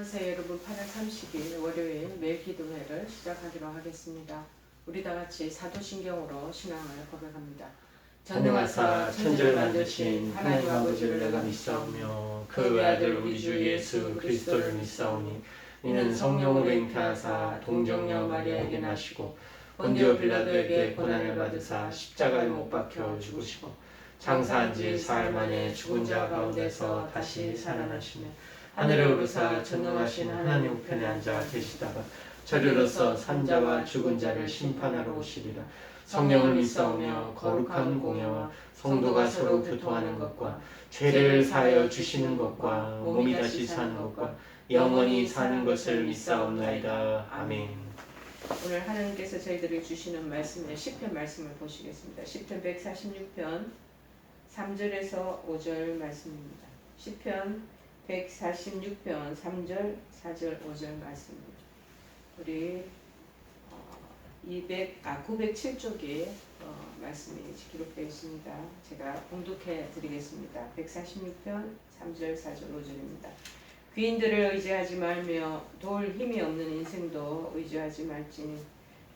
안녕하세요 여러분. 8월 30일 월요일 매일 기도회를 시작하기로 하겠습니다. 우리 다 같이 사도신경으로 신앙을 고백합니다. 전능하사 천지를 만드신 하나님 아버지를 내가 믿사오며 그 외아들 우리 주 예수 그리스도를 믿사오니 이는 성령으로 잉태하사 동정녀 마리아에게 나시고 본디오 빌라도에게 고난을 받으사 십자가에 못 박혀 죽으시고 장사한 지 사흘 만에 죽은 자 가운데서 다시 살아나시며 하늘에 오르사 전능하신 하나님 우편에 앉아 계시다가 저리로서 산자와 죽은 자를 심판하러 오시리라. 성령을 믿사오며 거룩한 공예와 성도가 서로 교통하는 것과 죄를 사하여 주시는 것과 몸이 다시 사는 것과 영원히 사는 것을 믿사옵나이다. 아멘. 오늘 하나님께서 저희들에게 주시는 말씀은 시편 말씀을 보시겠습니다. 시편 146편 3절에서 5절 말씀입니다. 시편 146편 3절, 4절, 5절 말씀입니다. 우리 907쪽에 말씀이 기록되어 있습니다. 제가 봉독해 드리겠습니다. 146편 3절, 4절, 5절입니다. 귀인들을 의지하지 말며 도울 힘이 없는 인생도 의지하지 말지니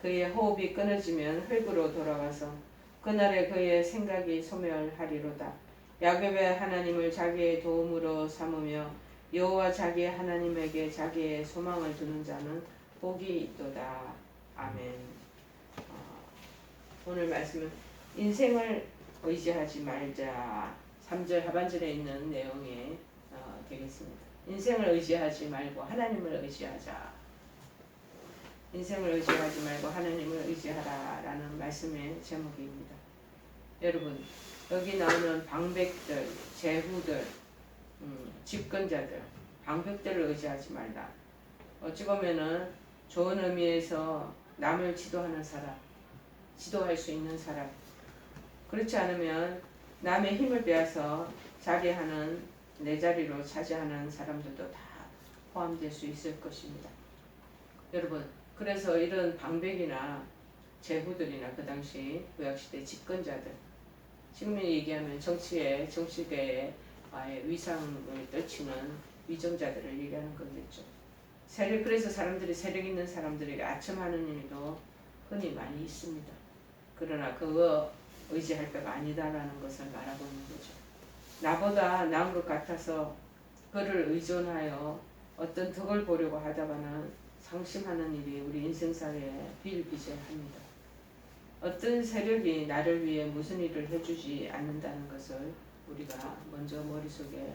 그의 호흡이 끊어지면 흙으로 돌아와서 그날에 그의 생각이 소멸하리로다. 야곱의 하나님을 자기의 도움으로 삼으며 여호와 자기 하나님에게 자기의 소망을 두는 자는 복이 있도다. 아멘. 오늘 말씀은 인생을 의지하지 말자. 3절 하반절에 있는 내용이 되겠습니다. 인생을 의지하지 말고 하나님을 의지하자. 인생을 의지하지 말고 하나님을 의지하라 라는 말씀의 제목입니다. 여러분, 여기 나오는 방백들, 제후들, 집권자들, 방백들을 의지하지 말라. 어찌 보면은 좋은 의미에서 남을 지도하는 사람, 지도할 수 있는 사람, 그렇지 않으면 남의 힘을 빼앗아 자기 하는 내 자리로 차지하는 사람들도 다 포함될 수 있을 것입니다. 여러분, 그래서 이런 방백이나 제후들이나 그 당시 구약시대 집권자들, 지금 얘기하면 정치계의 위상을 떨치는 위정자들을 얘기하는 거겠죠. 그래서 사람들이 세력 있는 사람들에게 아첨하는 일도 흔히 많이 있습니다. 그러나 그거 의지할 때가 아니다라는 것을 말하고 있는 거죠. 나보다 나은 것 같아서 그를 의존하여 어떤 덕을 보려고 하다가는 상심하는 일이 우리 인생사회에 비일비재합니다. 어떤 세력이 나를 위해 무슨 일을 해주지 않는다는 것을 우리가 먼저 머릿속에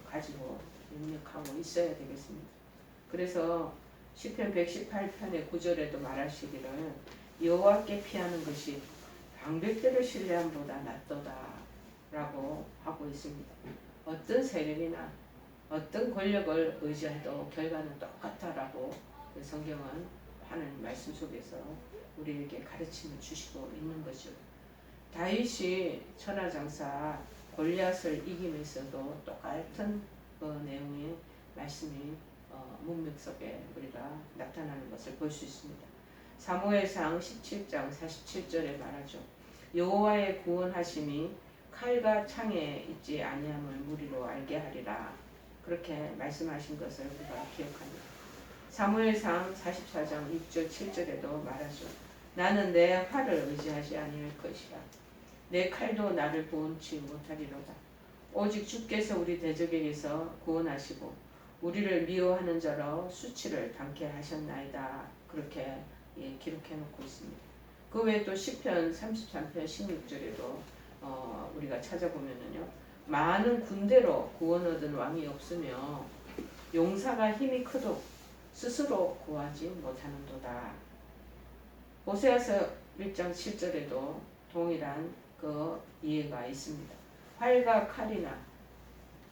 가지고 입력하고 있어야 되겠습니다. 그래서 시편 118편의 9절에도 말하시기를 여호와께 피하는 것이 방백들을 신뢰함보다 낫도다 라고 하고 있습니다. 어떤 세력이나 어떤 권력을 의지해도 결과는 똑같다 라고 성경은 하나님 말씀 속에서 우리에게 가르침을 주시고 있는 거죠. 다윗이 천하장사 골리앗을 이기면서도 똑같은 그 내용의 말씀이 문맥 속에 우리가 나타나는 것을 볼 수 있습니다. 사무엘상 17장 47절에 말하죠. 여호와의 구원하심이 칼과 창에 있지 아니함을 무리로 알게 하리라. 그렇게 말씀하신 것을 우리가 기억합니다. 사무엘상 44장 6절 7절에도 말하죠. 나는 내 활을 의지하지 아니할 것이라. 내 칼도 나를 구원치 못하리로다. 오직 주께서 우리 대적에게서 구원하시고 우리를 미워하는 자로 수치를 당케 하셨나이다. 그렇게 기록해 놓고 있습니다. 그 외에 또 시편 33편 16절에도 우리가 찾아보면은요. 많은 군대로 구원 얻은 왕이 없으며 용사가 힘이 크도 스스로 구하지 못하는도다. 호세아서 1장 7절에도 동일한 그 이해가 있습니다. 활과 칼이나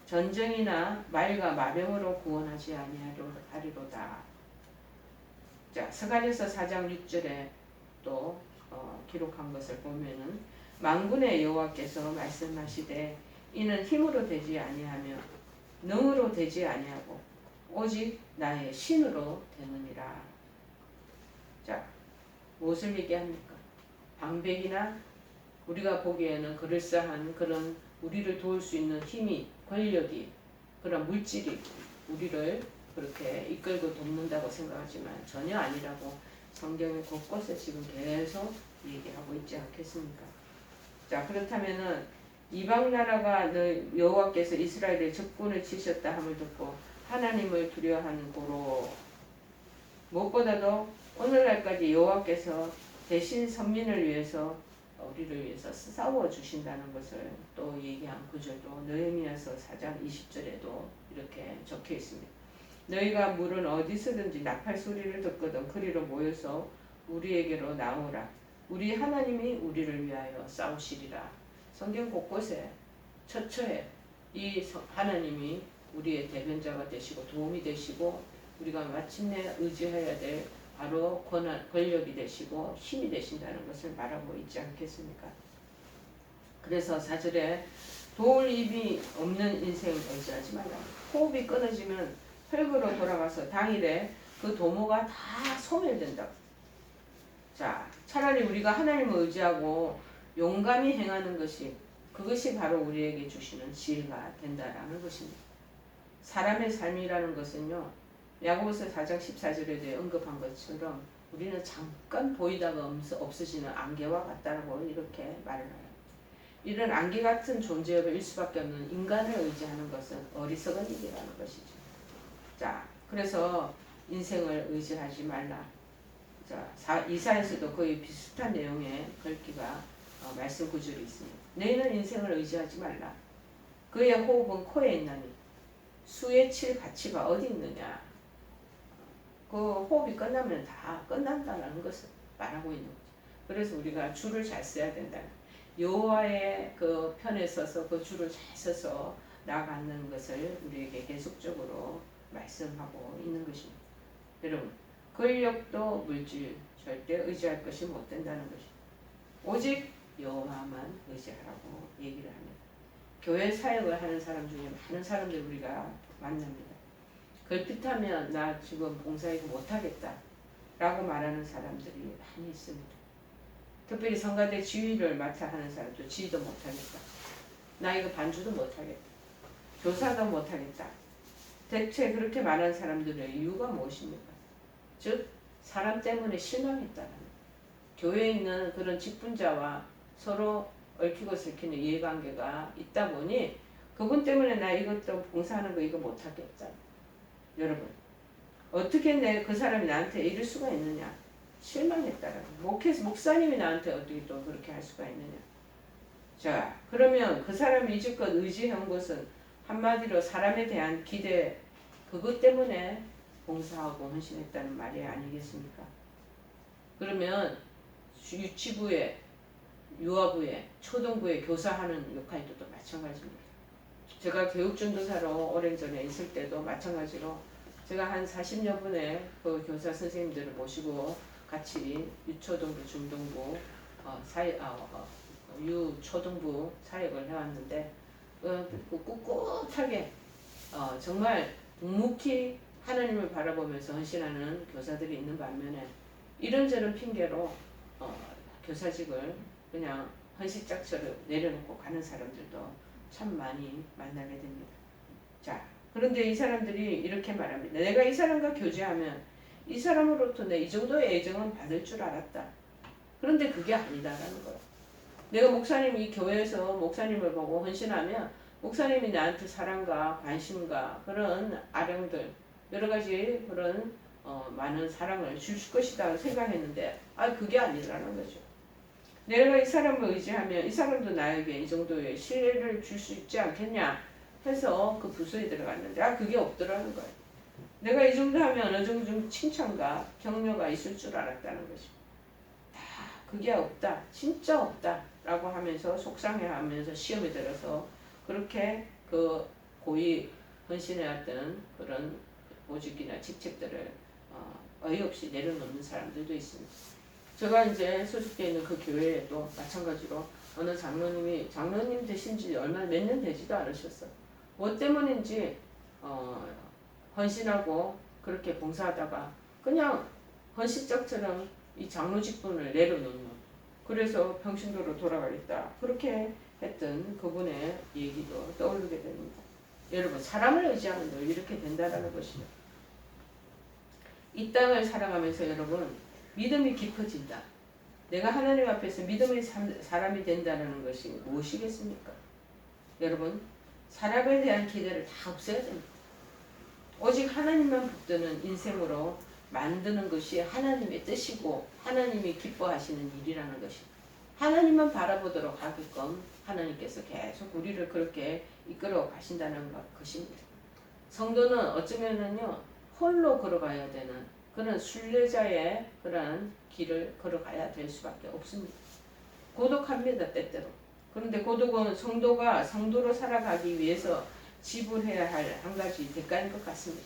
전쟁이나 말과 마병으로 구원하지 아니하리로다. 자, 스가랴서 4장 6절에 또 기록한 것을 보면은 만군의 여호와께서 말씀하시되 이는 힘으로 되지 아니하며 능으로 되지 아니하고 오직 나의 신으로 되느니라. 자, 무엇을 얘기합니까? 방백이나 우리가 보기에는 그럴싸한 그런 우리를 도울 수 있는 힘이, 권력이, 그런 물질이 우리를 그렇게 이끌고 돕는다고 생각하지만 전혀 아니라고 성경의 곳곳에 지금 계속 얘기하고 있지 않겠습니까? 자, 그렇다면은 이방 나라가 여호와께서 이스라엘의 적군을 치셨다 함을 듣고 하나님을 두려워하는 고로, 무엇보다도 오늘날까지 여호와께서 대신 선민을 위해서 우리를 위해서 싸워 주신다는 것을 또 얘기한 구절도 느헤미야서 4장 20절에도 이렇게 적혀 있습니다. 너희가 물은 어디서든지 나팔 소리를 듣거든 그리로 모여서 우리에게로 나오라. 우리 하나님이 우리를 위하여 싸우시리라. 성경 곳곳에 처처에 이 하나님이 우리의 대변자가 되시고 도움이 되시고 우리가 마침내 의지해야 될 바로 권력이 되시고 힘이 되신다는 것을 말하고 있지 않겠습니까? 그래서 4절에 도울 입이 없는 인생을 의지하지 말라. 호흡이 끊어지면 흙으로 돌아가서 당일에 그 도모가 다 소멸된다. 자, 차라리 우리가 하나님을 의지하고 용감히 행하는 것이, 그것이 바로 우리에게 주시는 지혜가 된다라는 것입니다. 사람의 삶이라는 것은요, 야고보서 4장 14절에 언급한 것처럼 우리는 잠깐 보이다가 없어지는 안개와 같다라고 이렇게 말을 해요. 이런 안개 같은 존재일 수밖에 없는 인간을 의지하는 것은 어리석은 일이라는 것이죠. 자, 그래서 인생을 의지하지 말라. 자, 이사야서도 거의 비슷한 내용의 글귀가 말씀 구절이 있습니다. 너희는 인생을 의지하지 말라. 그의 호흡은 코에 있나니 수에 칠 가치가 어디 있느냐. 그 호흡이 끝나면 다 끝난다는 것을 말하고 있는 거죠. 그래서 우리가 줄을 잘 써야 된다. 여호와의 그 편에 서서 그 줄을 잘 서서 나가는 것을 우리에게 계속적으로 말씀하고 있는 것입니다. 여러분, 권력도 물질 절대 의지할 것이 못 된다는 것입니다. 오직 여호와만 의지하라고 얘기를 합니다. 교회 사역을 하는 사람 중에 많은 사람들 우리가 만납니다. 걸핏하면 나 지금 봉사이고 못하겠다 라고 말하는 사람들이 많이 있습니다. 특별히 성가대 지휘를 맡아 하는 사람도 지휘도 못하겠다. 나 이거 반주도 못하겠다. 교사도 못하겠다. 대체 그렇게 말하는 사람들의 이유가 무엇입니까? 즉 사람 때문에 실망했다는, 교회에 있는 그런 직분자와 서로 얽히고 설키는 이해관계가 있다 보니 그분 때문에 나 이것도 봉사하는 거 이거 못하겠다. 여러분, 어떻게 그 사람이 나한테 이럴 수가 있느냐? 실망했다라고. 목사님이 나한테 어떻게 또 그렇게 할 수가 있느냐? 자, 그러면 그 사람이 이제껏 의지한 것은 한마디로 사람에 대한 기대, 그것 때문에 봉사하고 헌신했다는 말이 아니겠습니까? 그러면 유치부에, 유아부에, 초등부에 교사하는 역할도 마찬가지입니다. 제가 교육전도사로 오랜전에 있을 때도 마찬가지로 제가 한 40여 분의 그 교사 선생님들을 모시고 같이 유초등부, 중등부, 유초등부 사역을 해왔는데 꿋꿋하게 정말 묵묵히 하나님을 바라보면서 헌신하는 교사들이 있는 반면에 이런저런 핑계로 교사직을 그냥 헌신짝처럼 내려놓고 가는 사람들도 참 많이 만나게 됩니다. 자, 그런데 이 사람들이 이렇게 말합니다. 내가 이 사람과 교제하면 이 사람으로부터 내 이 정도의 애정은 받을 줄 알았다. 그런데 그게 아니다라는 거예요. 내가 목사님이 교회에서 목사님을 보고 헌신하면 목사님이 나한테 사랑과 관심과 그런 아령들, 여러 가지 그런 많은 사랑을 줄 것이다 생각했는데 그게 아니라는 거죠. 내가 이 사람을 의지하면 이 사람도 나에게 이 정도의 신뢰를 줄 수 있지 않겠냐 해서 그 부서에 들어갔는데 그게 없더라는 거예요. 내가 이 정도 하면 어느 정도 칭찬과 격려가 있을 줄 알았다는 거죠. 다 그게 없다, 진짜 없다 라고 하면서 속상해하면서 시험에 들어서 그렇게 그 고위 헌신해왔던 그런 보직이나 직책들을 어이없이 내려놓는 사람들도 있습니다. 제가 이제 소속되어 있는 그 교회에도 마찬가지로 어느 장로님 되신 지 몇 년 되지도 않으셨어. 뭐 때문인지 헌신하고 그렇게 봉사하다가 그냥 헌신짝처럼 이 장로 직분을 내려놓는, 그래서 평신도로 돌아가겠다 그렇게 했던 그분의 얘기도 떠오르게 됩니다. 여러분, 사람을 의지하면 늘 이렇게 된다는 것이죠. 이 땅을 살아가면서 여러분 믿음이 깊어진다. 내가 하나님 앞에서 믿음의 사람이 된다는 것이 무엇이겠습니까? 여러분 사람에 대한 기대를 다 없애야 됩니다. 오직 하나님만 붙드는 인생으로 만드는 것이 하나님의 뜻이고 하나님이 기뻐하시는 일이라는 것입니다. 하나님만 바라보도록 하게끔 하나님께서 계속 우리를 그렇게 이끌어 가신다는 것입니다. 성도는 어쩌면은요 홀로 걸어가야 되는 그런 순례자의 그런 길을 걸어가야 될 수밖에 없습니다. 고독합니다 때때로. 그런데 고독은 성도가 성도로 살아가기 위해서 지불해야 할 한 가지 대가인 것 같습니다.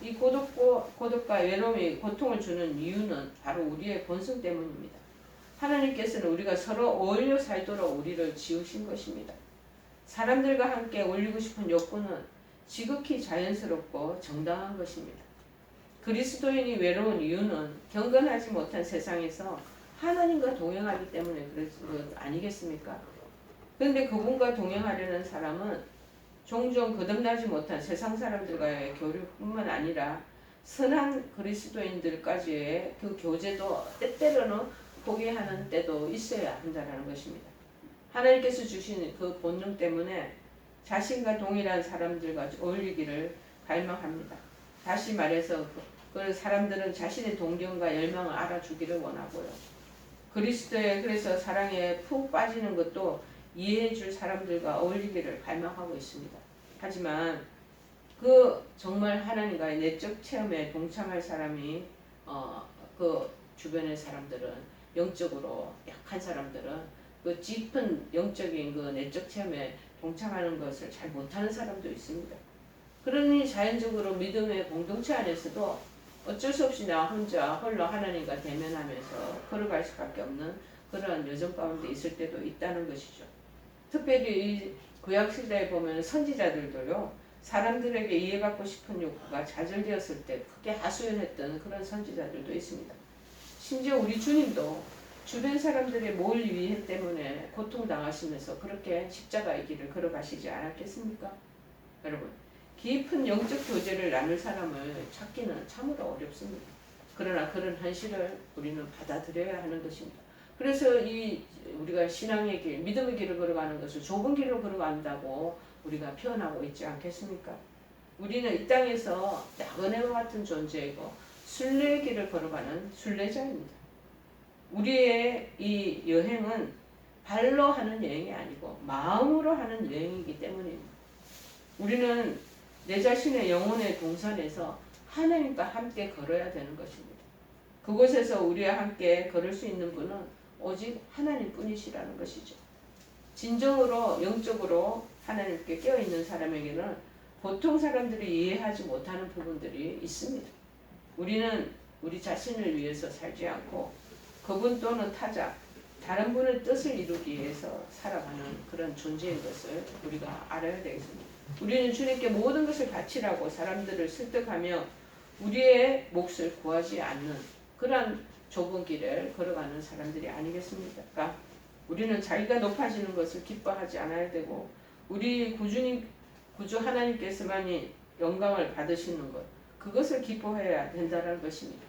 이 고독과 외로움이 고통을 주는 이유는 바로 우리의 본성 때문입니다. 하나님께서는 우리가 서로 어울려 살도록 우리를 지으신 것입니다. 사람들과 함께 어울리고 싶은 욕구는 지극히 자연스럽고 정당한 것입니다. 그리스도인이 외로운 이유는 경건하지 못한 세상에서 하나님과 동행하기 때문에 그런 것 아니겠습니까? 그런데 그분과 동행하려는 사람은 종종 거듭나지 못한 세상 사람들과의 교류뿐만 아니라 선한 그리스도인들까지의 그 교제도 때때로는 포기하는 때도 있어야 한다는 것입니다. 하나님께서 주신 그 본능 때문에 자신과 동일한 사람들과 어울리기를 갈망합니다. 다시 말해서 그 사람들은 자신의 동경과 열망을 알아주기를 원하고요. 그리스도의 그래서 사랑에 푹 빠지는 것도 이해해 줄 사람들과 어울리기를 갈망하고 있습니다. 하지만 그 정말 하나님과의 내적 체험에 동참할 사람이 그 주변의 사람들은 영적으로 약한 사람들은 그 깊은 영적인 그 내적 체험에 동참하는 것을 잘 못하는 사람도 있습니다. 그러니 자연적으로 믿음의 공동체 안에서도 어쩔 수 없이 나 혼자 홀로 하나님과 대면하면서 걸어갈 수밖에 없는 그런 여정 가운데 있을 때도 있다는 것이죠. 특별히 이 구약시대에 보면 선지자들도요. 사람들에게 이해받고 싶은 욕구가 좌절되었을 때 크게 하소연했던 그런 선지자들도 있습니다. 심지어 우리 주님도 주변 사람들의 모을 위해 때문에 고통당하시면서 그렇게 십자가의 길을 걸어가시지 않았겠습니까? 여러분 깊은 영적 교제를 나눌 사람을 찾기는 참으로 어렵습니다. 그러나 그런 현실을 우리는 받아들여야 하는 것입니다. 그래서 우리가 신앙의 길, 믿음의 길을 걸어가는 것을 좁은 길로 걸어간다고 우리가 표현하고 있지 않겠습니까? 우리는 이 땅에서 나그네와 같은 존재이고 순례의 길을 걸어가는 순례자입니다. 우리의 이 여행은 발로 하는 여행이 아니고 마음으로 하는 여행이기 때문입니다. 우리는 내 자신의 영혼의 동산에서 하나님과 함께 걸어야 되는 것입니다. 그곳에서 우리와 함께 걸을 수 있는 분은 오직 하나님 뿐이시라는 것이죠. 진정으로 영적으로 하나님께 깨어있는 사람에게는 보통 사람들이 이해하지 못하는 부분들이 있습니다. 우리는 우리 자신을 위해서 살지 않고 그분 또는 타자, 다른 분의 뜻을 이루기 위해서 살아가는 그런 존재인 것을 우리가 알아야 되겠습니다. 우리는 주님께 모든 것을 바치라고 사람들을 설득하며 우리의 몫을 구하지 않는 그런 좁은 길을 걸어가는 사람들이 아니겠습니까? 우리는 자기가 높아지는 것을 기뻐하지 않아야 되고 우리 구주 하나님께서만이 영광을 받으시는 것 그것을 기뻐해야 된다는 것입니다.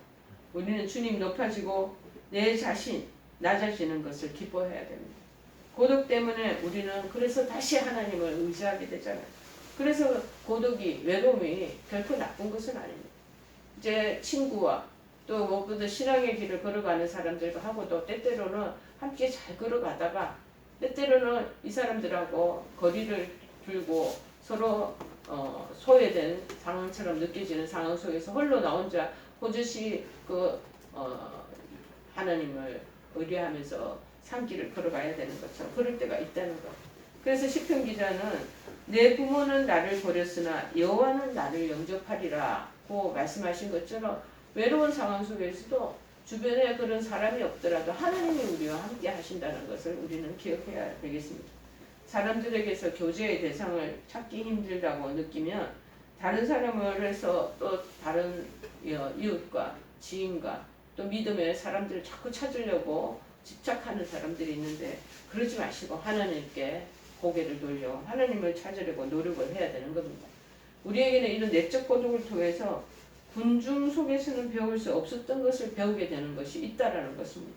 우리는 주님 높아지고 내 자신 낮아지는 것을 기뻐해야 됩니다. 고독 때문에 우리는 그래서 다시 하나님을 의지하게 되잖아요. 그래서 고독이 외로움이 결코 나쁜 것은 아닙니다. 이제 친구와 또 무엇보다 신앙의 길을 걸어가는 사람들과 하고도 때때로는 함께 잘 걸어가다가 때때로는 이 사람들하고 거리를 두고 서로 소외된 상황처럼 느껴지는 상황 속에서 홀로 나 혼자 호젓이 하나님을 의뢰하면서 산길을 걸어가야 되는 것처럼 그럴 때가 있다는 것. 그래서 시편 기자는 내 부모는 나를 버렸으나 여호와는 나를 영접하리라고 말씀하신 것처럼 외로운 상황 속에서도 주변에 그런 사람이 없더라도 하나님이 우리와 함께 하신다는 것을 우리는 기억해야 되겠습니다. 사람들에게서 교제의 대상을 찾기 힘들다고 느끼면 다른 사람을 해서 또 다른 이웃과 지인과 또 믿음의 사람들을 자꾸 찾으려고 집착하는 사람들이 있는데 그러지 마시고 하나님께 고개를 돌려 하나님을 찾으려고 노력을 해야 되는 겁니다. 우리에게는 이런 내적 고독을 통해서 군중 속에서는 배울 수 없었던 것을 배우게 되는 것이 있다라는 것입니다.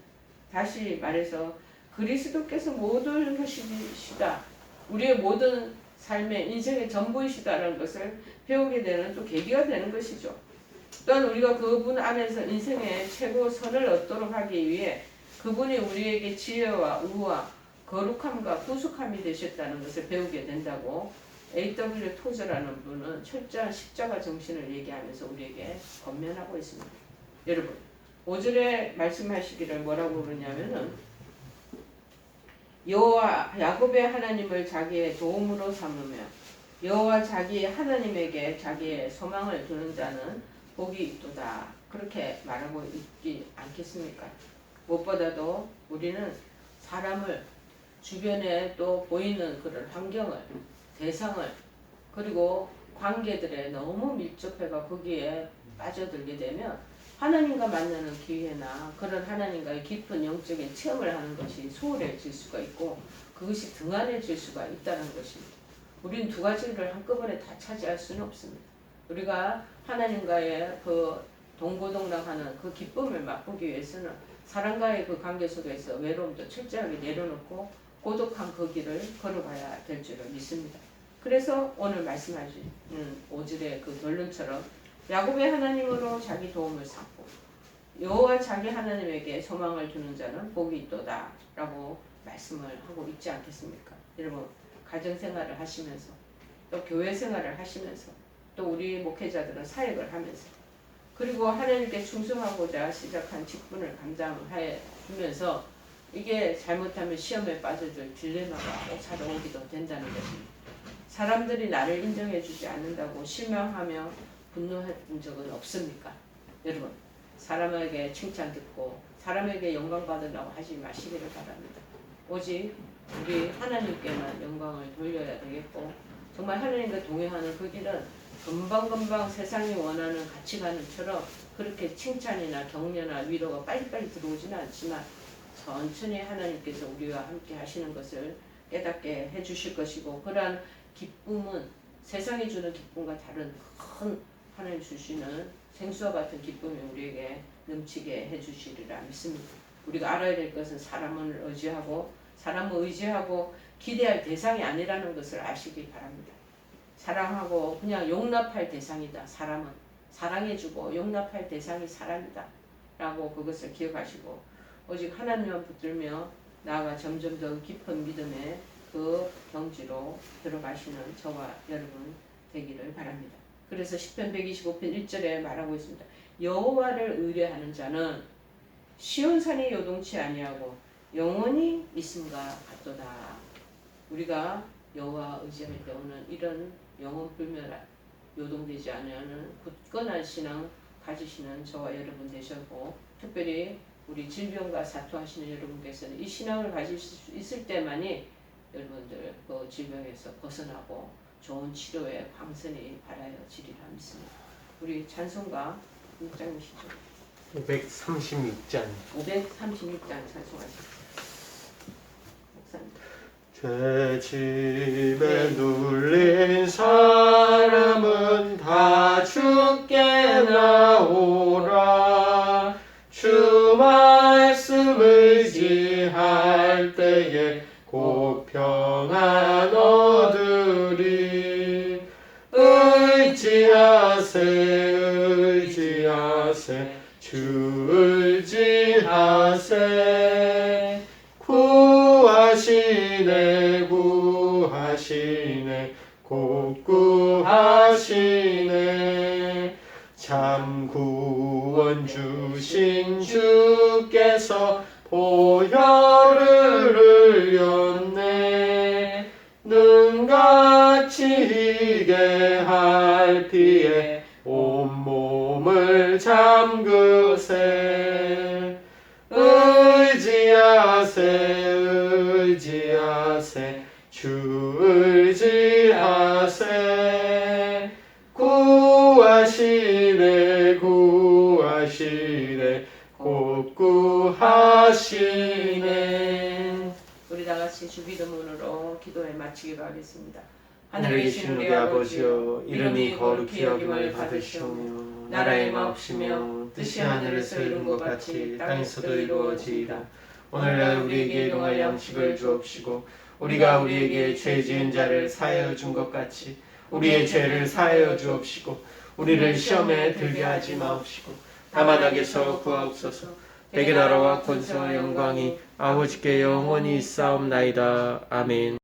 다시 말해서 그리스도께서 모든 것이시다. 우리의 모든 삶의 인생의 전부이시다라는 것을 배우게 되는 또 계기가 되는 것이죠. 또한 우리가 그분 안에서 인생의 최고 선을 얻도록 하기 위해 그분이 우리에게 지혜와 의와 거룩함과 구속함이 되셨다는 것을 배우게 된다고 A.W. 토저라는 분은 철저한 십자가 정신을 얘기하면서 우리에게 권면하고 있습니다. 여러분 5절에 말씀하시기를 뭐라고 그러냐면은 여호와 야곱의 하나님을 자기의 도움으로 삼으며 여호와 자기 하나님에게 자기의 소망을 두는 자는 복이 있도다. 그렇게 말하고 있지 않겠습니까? 무엇보다도 우리는 사람을 주변에 또 보이는 그런 환경을 대상을 그리고 관계들에 너무 밀접해가 거기에 빠져들게 되면 하나님과 만나는 기회나 그런 하나님과의 깊은 영적인 체험을 하는 것이 소홀해질 수가 있고 그것이 등한해질 수가 있다는 것입니다. 우리는 두 가지를 한꺼번에 다 차지할 수는 없습니다. 우리가 하나님과의 그 동고동락하는 그 기쁨을 맛보기 위해서는 사람과의 그 관계 속에서 외로움도 철저하게 내려놓고 고독한 그 길을 걸어가야 될 줄을 믿습니다. 그래서 오늘 말씀하신 5절의 그 결론처럼 야곱의 하나님으로 자기 도움을 삼고 여호와 자기 하나님에게 소망을 두는 자는 복이 있도다 라고 말씀을 하고 있지 않겠습니까? 여러분 가정생활을 하시면서 또 교회생활을 하시면서 또 우리 목회자들은 사역을 하면서 그리고 하나님께 충성하고자 시작한 직분을 감당해 주면서 이게 잘못하면 시험에 빠져들 딜레마가 찾아오기도 된다는 것입니다. 사람들이 나를 인정해 주지 않는다고 실망하며 분노했던 적은 없습니까? 여러분 사람에게 칭찬 듣고 사람에게 영광 받으려고 하지 마시기를 바랍니다. 오직 우리 하나님께만 영광을 돌려야 되겠고 정말 하나님과 동행하는 그 길은 금방금방 세상이 원하는 가치관처럼 그렇게 칭찬이나 격려나 위로가 빨리빨리 들어오지는 않지만 천천히 하나님께서 우리와 함께 하시는 것을 깨닫게 해주실 것이고 그러한 기쁨은 세상이 주는 기쁨과 다른 큰 하나님 주시는 생수와 같은 기쁨이 우리에게 넘치게 해주시리라 믿습니다. 우리가 알아야 될 것은 사람을 의지하고 기대할 대상이 아니라는 것을 아시기 바랍니다. 사랑하고 그냥 용납할 대상이다. 사람은 사랑해주고 용납할 대상이 사람이다 라고 그것을 기억하시고 오직 하나님만 붙들며 나아가 점점 더 깊은 믿음의 그 경지로 들어가시는 저와 여러분 되기를 바랍니다. 그래서 시편 125편 1절에 말하고 있습니다. 여호와를 의뢰하는 자는 시온산이 요동치 아니하고 영원히 있음과 같도다. 우리가 여호와 의지할 때는 이런 영혼불멸한 요동되지 않으려는 굳건한 신앙 가지시는 저와 여러분 되셨고 특별히 우리 질병과 사투하시는 여러분께서는 이 신앙을 가질 수 있을 때만이 여러분들 그 질병에서 벗어나고 좋은 치료에 광선이 발하여지리라 믿습니다. 우리 찬송가 6장이시죠? 536장 536장 찬송하십시오. 목사님. 죄짐에 눌린 사람은 다 주께 나오라. 주 말씀 의지할 때에 곧 평안 얻으리. 의지하세 주 의지하세. 구하시네 곧 구하시네. 참 구원 주신 주께서 보혈을 흘렸네. 눈같이 희게 할 피에 온몸을 잠그세. 의지하세 주 의지하세. 구하시네 곧 구하시네. 우리 다같이 주 기도문으로 기도에 마치기로 하겠습니다. 하늘에 계신 우리 아버지여 이름이 거룩히 여김을 받으시오며 나라의 마옵시며 뜻이 하늘에서 이룬 것 같이 땅에서도 이루어지이다. 오늘날 우리에게 일용할 양식을 주옵시고 우리가 우리에게 죄 지은 자를 사하여 준 것 같이 우리의 죄를 사하여 주옵시고 우리를 시험에 들게 하지 마옵시고 다만 악에서 구하옵소서. 대개 나라와 권세와 영광이 아버지께 영원히 있사옵나이다. 아멘.